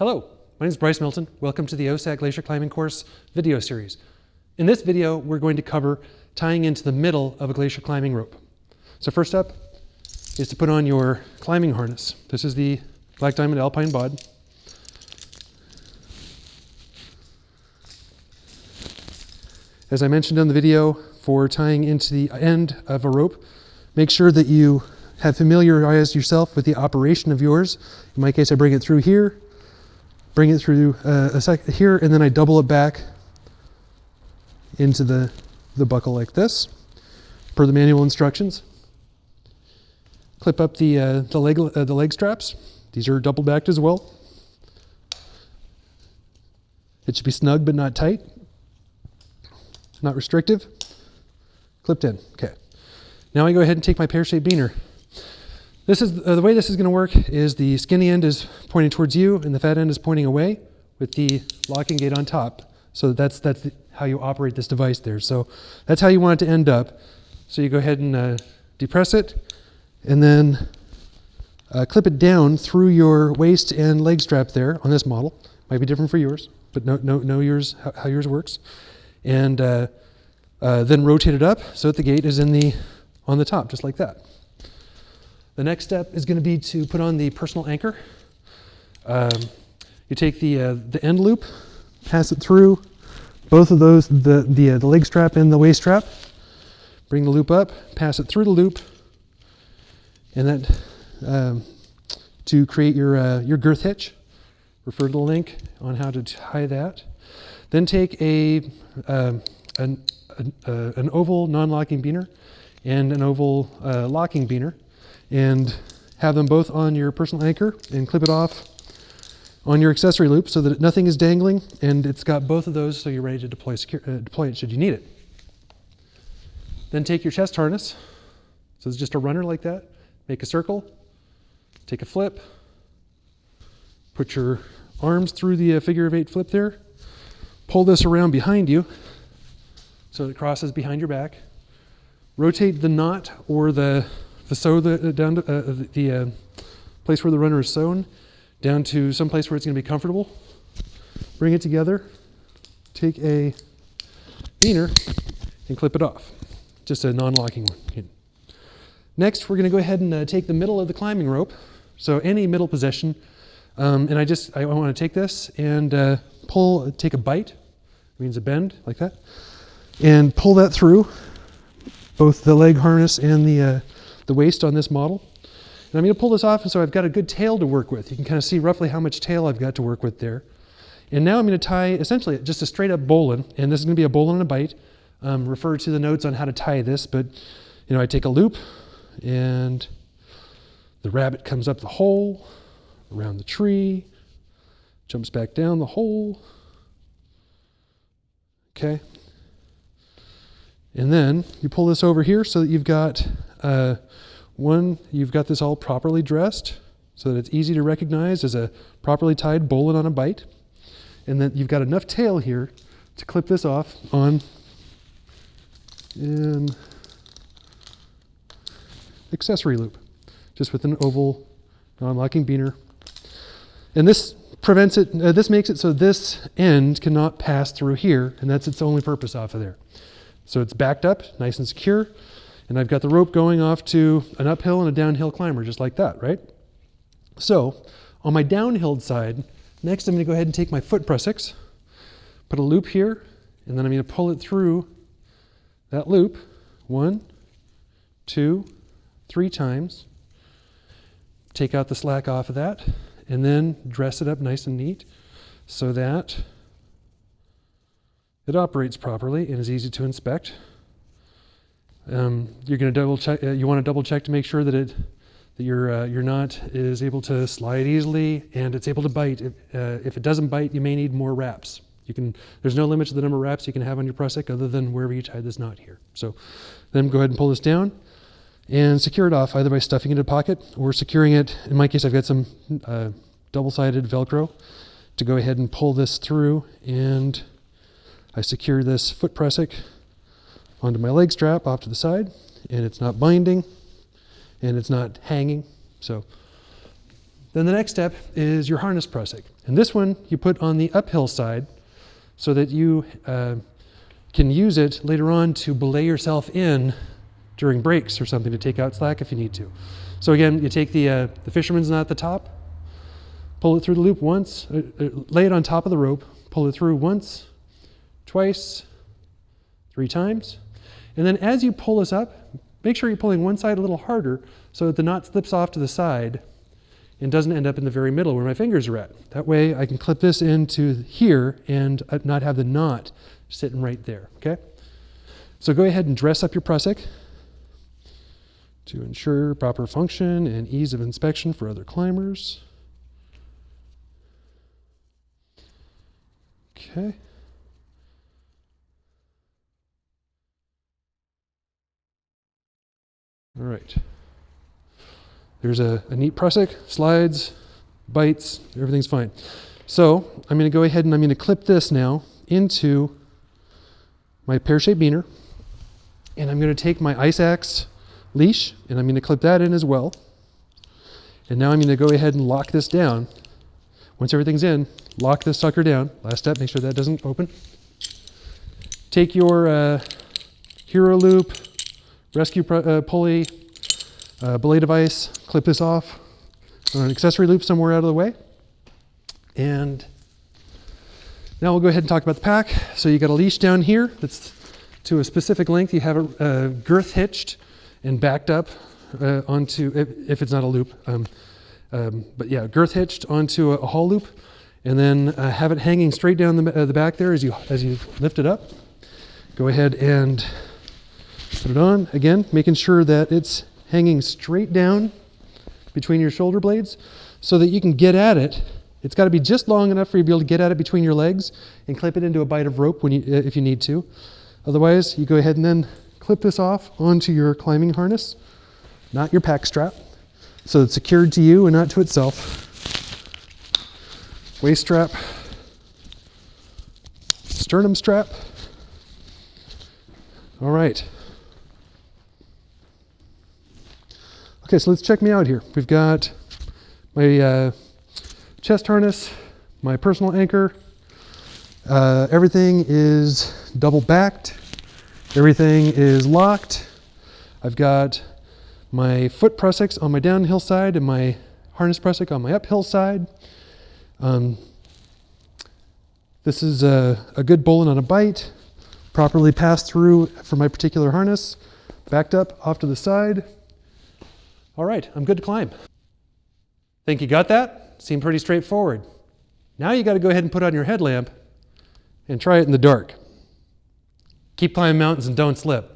Hello, my name is Bryce Milton. Welcome to the OSAT Glacier Climbing Course video series. In this video, we're going to cover tying into the middle of a glacier climbing rope. So first up is to put on your climbing harness. This is the Black Diamond Alpine Bod. As I mentioned in the video, for tying into the end of a rope, make sure that you have familiarized yourself with the operation of yours. In my case, I bring it through here, bring it through here, and then I double it back into the buckle like this, per the manual instructions. Clip up the leg straps. These are double backed as well. It should be snug but not tight, not restrictive. Clipped in. Okay. Now I go ahead and take my pear-shaped beaner. This is the way this is going to work is the skinny end is pointing towards you and the fat end is pointing away with the locking gate on top. So that's how you operate this device there. So that's how you want it to end up. So you go ahead and depress it and then clip it down through your waist and leg strap there on this model. Might be different for yours, but know yours, how yours works. And then rotate it up so that the gate is on the top, just like that. The next step is going to be to put on the personal anchor. You take the end loop, pass it through both of those, the leg strap and the waist strap. Bring the loop up, pass it through the loop, and that to create your girth hitch. Refer to the link on how to tie that. Then take an oval non-locking beaner and an oval locking beaner, and have them both on your personal anchor and clip it off on your accessory loop so that nothing is dangling, and it's got both of those so you're ready to deploy it should you need it. Then take your chest harness. So it's just a runner like that. Make a circle, take a flip, put your arms through the figure of 8 flip there, pull this around behind you so it crosses behind your back. Rotate the knot or the sew down to the place where the runner is sewn down to some place where it's going to be comfortable. Bring it together, take a beaner and clip it off. Just a non-locking one. Next, we're going to go ahead and take the middle of the climbing rope. So any middle position, and I want to take this and take a bite, means a bend like that, and pull that through both the leg harness and the waist on this model. And I'm going to pull this off, and so I've got a good tail to work with. You can kind of see roughly how much tail I've got to work with there. And now I'm going to tie essentially just a straight up bowline, and this is going to be a bowline and a bite. Refer to the notes on how to tie this, but I take a loop, and the rabbit comes up the hole, around the tree, jumps back down the hole. Okay. And then you pull this over here so that you've got you've got this all properly dressed so that it's easy to recognize as a properly tied bowline on a bite. And then you've got enough tail here to clip this off on an accessory loop, just with an oval non-locking beaner. And this prevents it, this makes it so this end cannot pass through here, and that's its only purpose off of there. So it's backed up, nice and secure, and I've got the rope going off to an uphill and a downhill climber, just like that, right? So on my downhill side, next I'm going to go ahead and take my foot pressix, put a loop here, and then I'm going to pull it through that loop 1, 2, 3 times, take out the slack off of that, and then dress it up nice and neat so that it operates properly and is easy to inspect. You're going to double check. You want to double check to make sure that your knot is able to slide easily and it's able to bite. If it doesn't bite, you may need more wraps. There's no limit to the number of wraps you can have on your prusik other than wherever you tie this knot here. So then go ahead and pull this down and secure it off either by stuffing it in a pocket or securing it. In my case, I've got some double-sided Velcro to go ahead and pull this through, and I secure this foot pressik onto my leg strap off to the side, and it's not binding and it's not hanging. So Then the next step is your harness pressing. And this one you put on the uphill side so that you can use it later on to belay yourself in during breaks or something to take out slack if you need to. So again, you take the fisherman's knot at the top, pull it through the loop once, lay it on top of the rope, pull it through once, twice, 3 times. And then as you pull this up, make sure you're pulling one side a little harder so that the knot slips off to the side and doesn't end up in the very middle where my fingers are at. That way I can clip this into here and not have the knot sitting right there, okay? So go ahead and dress up your prusik to ensure proper function and ease of inspection for other climbers. Okay. All right. There's a neat prusik, slides, bites, everything's fine. So I'm going to go ahead and I'm going to clip this now into my pear-shaped beaner. And I'm going to take my ice axe leash and I'm going to clip that in as well. And now I'm going to go ahead and lock this down. Once everything's in, lock this sucker down. Last step, make sure that doesn't open. Take your hero loop, rescue pulley, belay device, clip this off on an accessory loop somewhere out of the way. And now we'll go ahead and talk about the pack. So you got a leash down here that's to a specific length. You have a girth hitched and backed up onto, if it's not a loop, but yeah, girth hitched onto a haul loop, and then have it hanging straight down the back there as you lift it up. Go ahead and put it on, again, making sure that it's hanging straight down between your shoulder blades so that you can get at it. It's got to be just long enough for you to be able to get at it between your legs and clip it into a bite of rope if you need to. Otherwise, you go ahead and then clip this off onto your climbing harness, not your pack strap, so it's secured to you and not to itself. Waist strap, sternum strap. All right. Okay, so let's check me out here. We've got my chest harness, my personal anchor. Everything is double backed. Everything is locked. I've got my foot prusiks on my downhill side and my harness prusik on my uphill side. This is a good bowline on a bite, properly passed through for my particular harness, backed up off to the side. All right, I'm good to climb. Think you got that? Seemed pretty straightforward. Now you got to go ahead and put on your headlamp and try it in the dark. Keep climbing mountains and don't slip.